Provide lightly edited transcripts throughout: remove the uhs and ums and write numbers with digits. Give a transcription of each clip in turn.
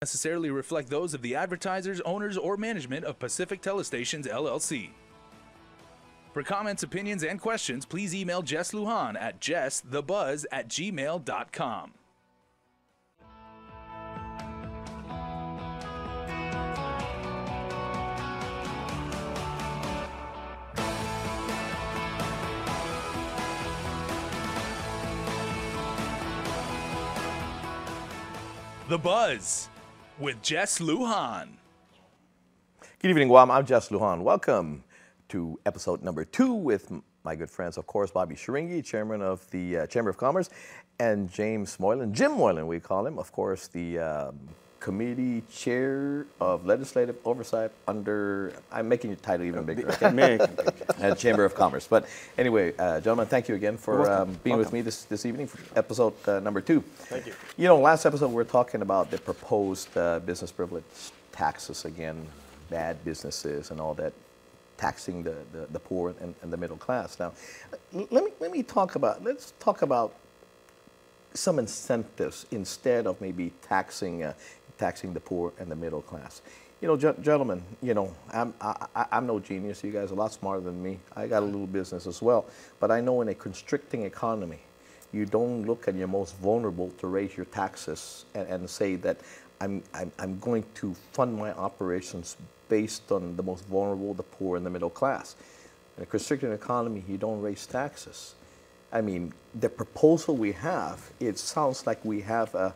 Necessarily reflect those of the advertisers, owners, or management of Pacific Telestations LLC. For comments, opinions, and questions, please email Jess Lujan at jessthebuzz@gmail.com. The Buzz with Jess Lujan. Good evening, Guam. I'm Jess Lujan. Welcome to episode number 2 with my good friends, of course, Bobby Shiringi, chairman of the Chamber of Commerce, and James Moylan, Jim Moylan, we call him, of course, the committee chair of legislative oversight under, I'm making your title even bigger, okay? Chamber of Commerce. But anyway, gentlemen, thank you again for being with me this evening for episode number 2. Thank you. You know, last episode we were talking about the proposed business privilege taxes again, bad businesses and all that, taxing the poor and the middle class. Now, let's talk about some incentives instead of maybe taxing the poor and the middle class. You know, gentlemen, you know, I'm no genius. You guys are a lot smarter than me. I got a little business as well. But I know in a constricting economy, you don't look at your most vulnerable to raise your taxes and say that I'm going to fund my operations based on the most vulnerable, the poor, and the middle class. In a constricting economy, you don't raise taxes. I mean, the proposal we have, it sounds like we have a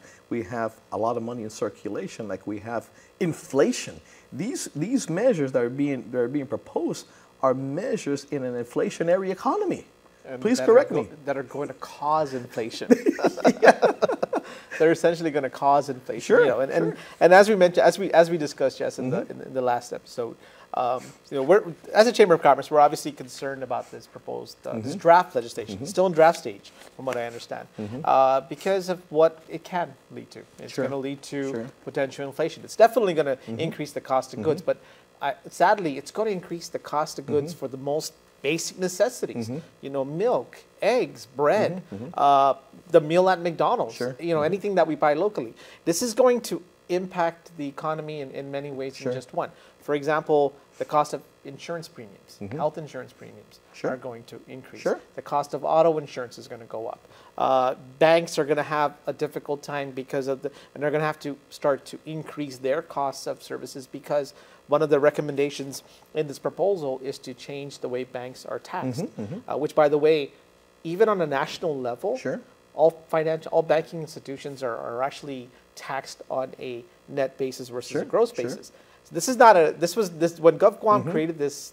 lot of money in circulation, like we have inflation. These measures that are being proposed are measures in an inflationary economy. And please correct me. That are going to cause inflation. They're essentially going to cause inflation. Sure, you know, and as we mentioned, as we discussed, Jess, in the last episode, you know, we're, as a Chamber of Commerce, we're obviously concerned about this proposed this draft legislation. It's still in draft stage, from what I understand, because of what it can lead to. It's going to lead to potential inflation. It's definitely going to increase the cost of goods, but sadly, it's going to increase the cost of goods for the most basic necessities. You know, milk, eggs, bread, the meal at McDonald's. You know, anything that we buy locally. This is going to impact the economy in many ways in just one. For example, the cost of insurance premiums, health insurance premiums are going to increase. The cost of auto insurance is going to go up. Banks are going to have a difficult time because of and they're going to have to start to increase their costs of services because one of the recommendations in this proposal is to change the way banks are taxed, which, by the way, even on a national level, all banking institutions are actually taxed on a net basis versus a gross basis. So this is not when GovGuam created this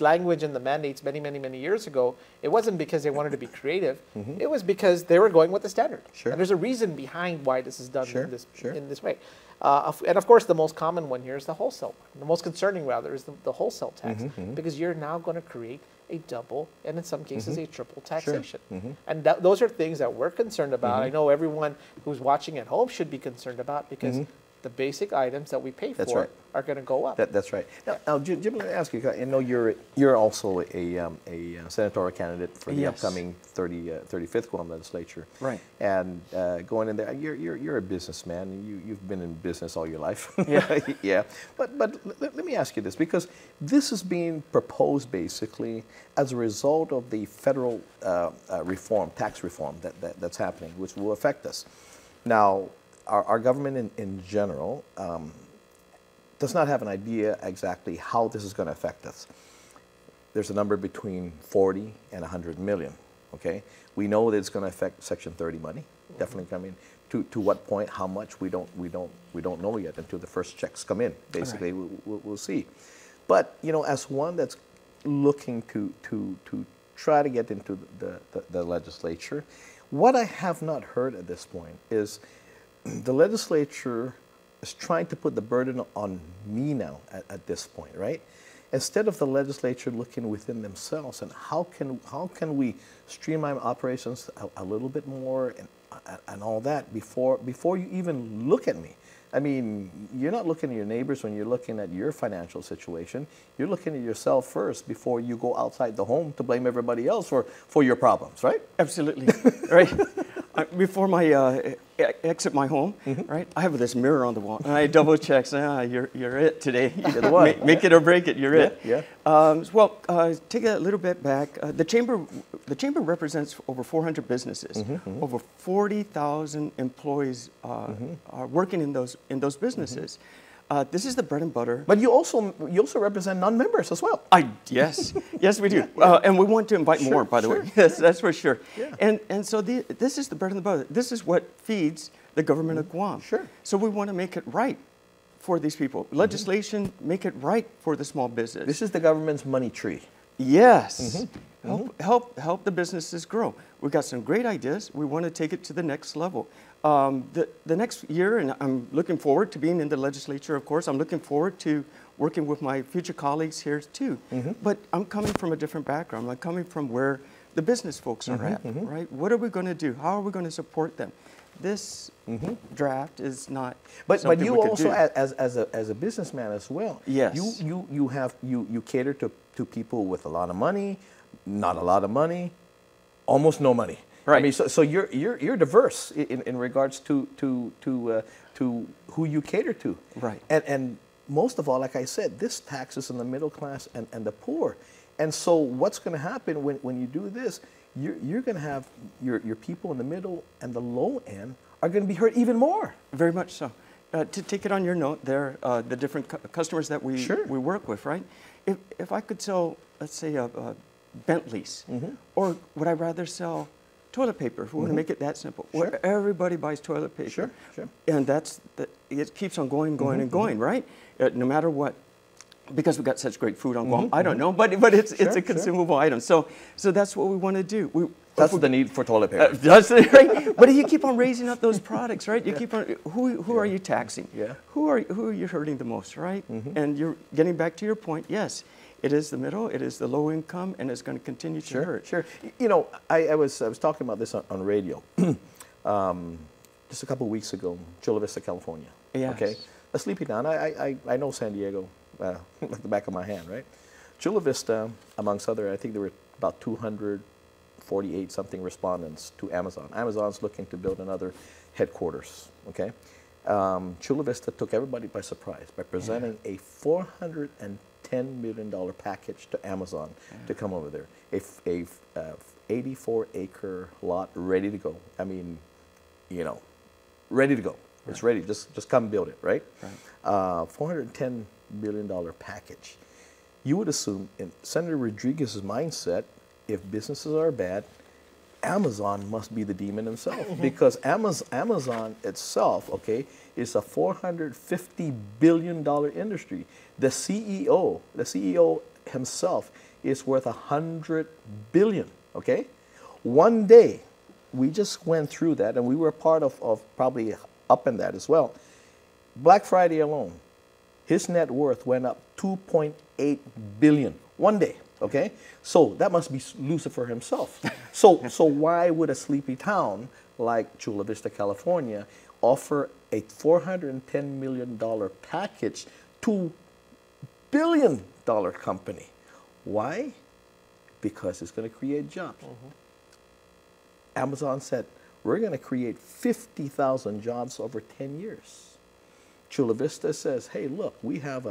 language and the mandates many years ago. It wasn't because they wanted to be creative. It was because they were going with the standard. And there's a reason behind why this is done in this way. And of course, the most common one here is the wholesale one. The most concerning, rather, is the wholesale tax, because you're now going to create a double and in some cases a triple taxation. And those are things that we're concerned about. I know everyone who's watching at home should be concerned about, because the basic items that we pay for are going to go up. That's right. Now, Jim, let me ask you. I know you're also a senatorial candidate for the upcoming 35th Guam legislature. Right. And going in there, you're a businessman. You've been in business all your life. Yeah. But let me ask you this, because this is being proposed basically as a result of the federal tax reform that's happening, which will affect us. Now, our government in general does not have an idea exactly how this is going to affect us. There's a number between 40 and 100 million, okay? We know that it's going to affect Section 30 money, definitely coming. To what point, how much, we don't know yet until the first checks come in. Basically, we'll see. But, you know, as one that's looking to try to get into the legislature, what I have not heard at this point is the legislature is trying to put the burden on me now at this point, right? Instead of the legislature looking within themselves and how can we streamline operations a little bit more and all that before you even look at me. I mean, you're not looking at your neighbors when you're looking at your financial situation. You're looking at yourself first before you go outside the home to blame everybody else for your problems, right? Absolutely, right. Before I exit my home, right, I have this mirror on the wall, and I double check. You're it today. You're the one. Make it or break it. You're it. Yeah. Take it a little bit back. The chamber represents over 400 businesses. Over 40,000 employees are working in those businesses. This is the bread and butter. But you also represent non-members as well. Yes, we do, and we want to invite more. By the way, yes, that's for sure. Yeah. And so this is the bread and butter. This is what feeds the government of Guam. Sure. So we want to make it right for these people. Legislation, make it right for the small business. This is the government's money tree. Yes. Help the businesses grow. We've got some great ideas. We want to take it to the next level. The next year, and I'm looking forward to being in the legislature, of course. I'm looking forward to working with my future colleagues here too. But I'm coming from a different background. I'm coming from where the business folks are at, right? What are we going to do? How are we going to support them? This draft is not. But you also, as a businessman as well. Yes. You cater to people with a lot of money, not a lot of money, almost no money. Right. I mean, so you're diverse in regards to who you cater to. Right. And most of all, like I said, this taxes on the middle class and the poor. And so what's going to happen when you do this? You're going to have your people in the middle and the low end are going to be hurt even more. Very much so. To take it on your note, there the different customers that we work with, right? If I could sell, let's say, Bentleys, or would I rather sell toilet paper? If we want to make it that simple, where everybody buys toilet paper, Sure. And it keeps on going and going, right? No matter what. Because we got such great food on Guam, I don't know, but it's a consumable item. So that's what we want to do. That's the need for toilet paper. That's right. But if you keep on raising up those products, right? You keep on. Who are you taxing? Yeah. Who are you hurting the most, right? And you're getting back to your point. Yes, it is the middle, it is the low income, and it's going to continue to hurt. Sure. You know, I was talking about this on radio just a couple of weeks ago, Chula Vista, California. Yes. Okay. A sleepy town. I know San Diego like the back of my hand, right? Chula Vista, amongst other, I think there were about 248 something respondents to Amazon. Amazon's looking to build another headquarters. Okay. Chula Vista took everybody by surprise by presenting a $410 million package to Amazon to come over there. A 84-acre lot ready to go. I mean, you know, ready to go. Right. It's ready. Just come build it, right? $410 million package. You would assume, in Senator Rodriguez's mindset, if businesses are bad, Amazon must be the demon himself, because Amazon itself, okay, is a $450 billion industry. The CEO himself is worth $100 billion, okay? One day, we just went through that, and we were part of probably up in that as well. Black Friday alone, his net worth went up $2.8 billion one day. Okay, so that must be Lucifer himself. So why would a sleepy town like Chula Vista, California, offer a $410 million package to $1 billion company? Why? Because it's going to create jobs. Amazon said, we're going to create 50,000 jobs over 10 years. Chula Vista says, hey, look, we have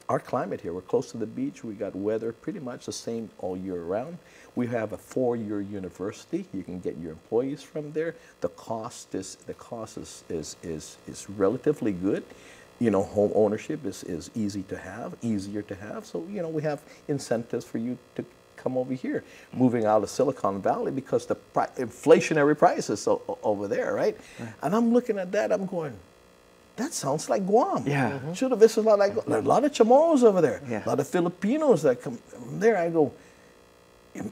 our climate here. We're close to the beach. We got weather pretty much the same all year round. We have a 4-year university. You can get your employees from there. The cost is relatively good. You know, home ownership is easier to have. So, you know, we have incentives for you to come over here, moving out of Silicon Valley because the inflationary prices over there, right? And I'm looking at that, I'm going, that sounds like Guam. Yeah. Chula Vista is like a lot of Chamorros over there, Yeah. a lot of Filipinos that come there. I go,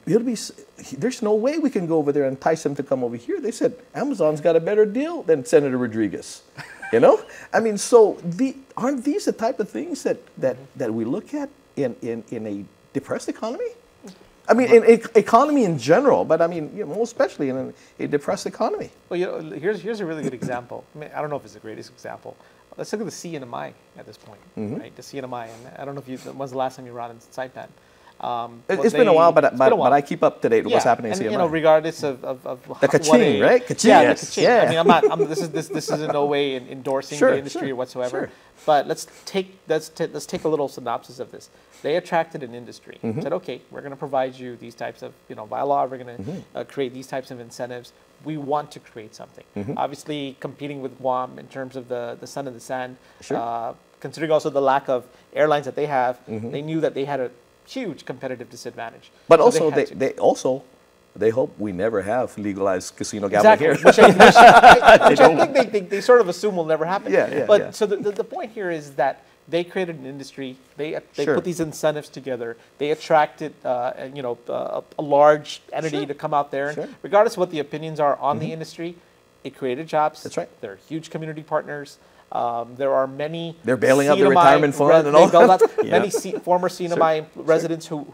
there's no way we can go over there and entice them to come over here. They said, Amazon's got a better deal than Senator Rodriguez. You know? I mean, so aren't these the type of things that we look at in a depressed economy? I mean, in economy in general, but I mean, you know, most especially in a depressed economy. Well, you know, here's a really good example. I mean, I don't know if it's the greatest example. let's look at the CNMI at this point, right? The CNMI, and I don't know if you, when's the last time you were on Saipan? It's been a while, but I keep up to date with what's happening in and, CNMI. You know, regardless of the ka-ching, right? Ka-ching. Yeah, Yes. the ka-ching. Yeah. I mean, this is in no way endorsing Sure, the industry sure, whatsoever. sure. But let's take a little synopsis of this. They attracted an industry. Said, okay, we're going to provide you these types of, by law, we're going to create these types of incentives. We want to create something. Obviously, competing with Guam in terms of the sun and the sand. Sure. Considering also the lack of airlines that they have, they knew that they had a huge competitive disadvantage. But So also, had to. they hope we never have legalized casino gambling Exactly, here. which I think they sort of assume will never happen. Yeah, but yeah. so the point here is that they created an industry. They Sure. put these incentives together. They attracted a large entity Sure. to come out there. Sure. And regardless of what the opinions are on the industry, it created jobs. That's right. They're huge community partners. There are many. They're bailing out the CNMI retirement fund and all they bailed out Yeah. Many former CNMI residents who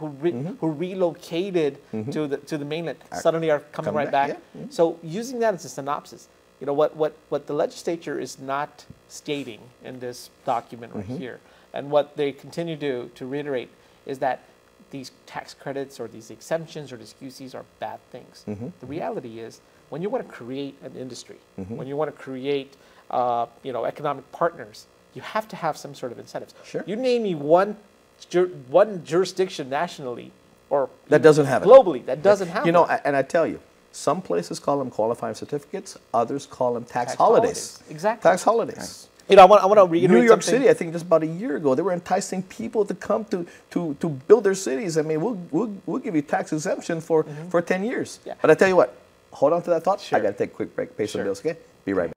relocated to the mainland suddenly are coming Coming right back, back. yeah. So using that as a synopsis, what the legislature is not stating in this document right here, and what they continue to reiterate is that these tax credits or these exemptions or these QCs are bad things. The reality is, when you want to create an industry, when you want to create economic partners, you have to have some sort of incentives. Sure. You name me one jurisdiction nationally or That doesn't have it. globally that doesn't have it. And I tell you, some places call them qualifying certificates, others call them tax Tax holidays. holidays. Exactly. Tax holidays. I want to reiterate New York something. City, I think just about a year ago, they were enticing people to come to build their cities. I mean, we'll give you tax exemption for 10 years. Yeah. But I tell you what, hold on to that thought. Sure. I got to take a quick break, pay some Sure. bills, okay? Be right back.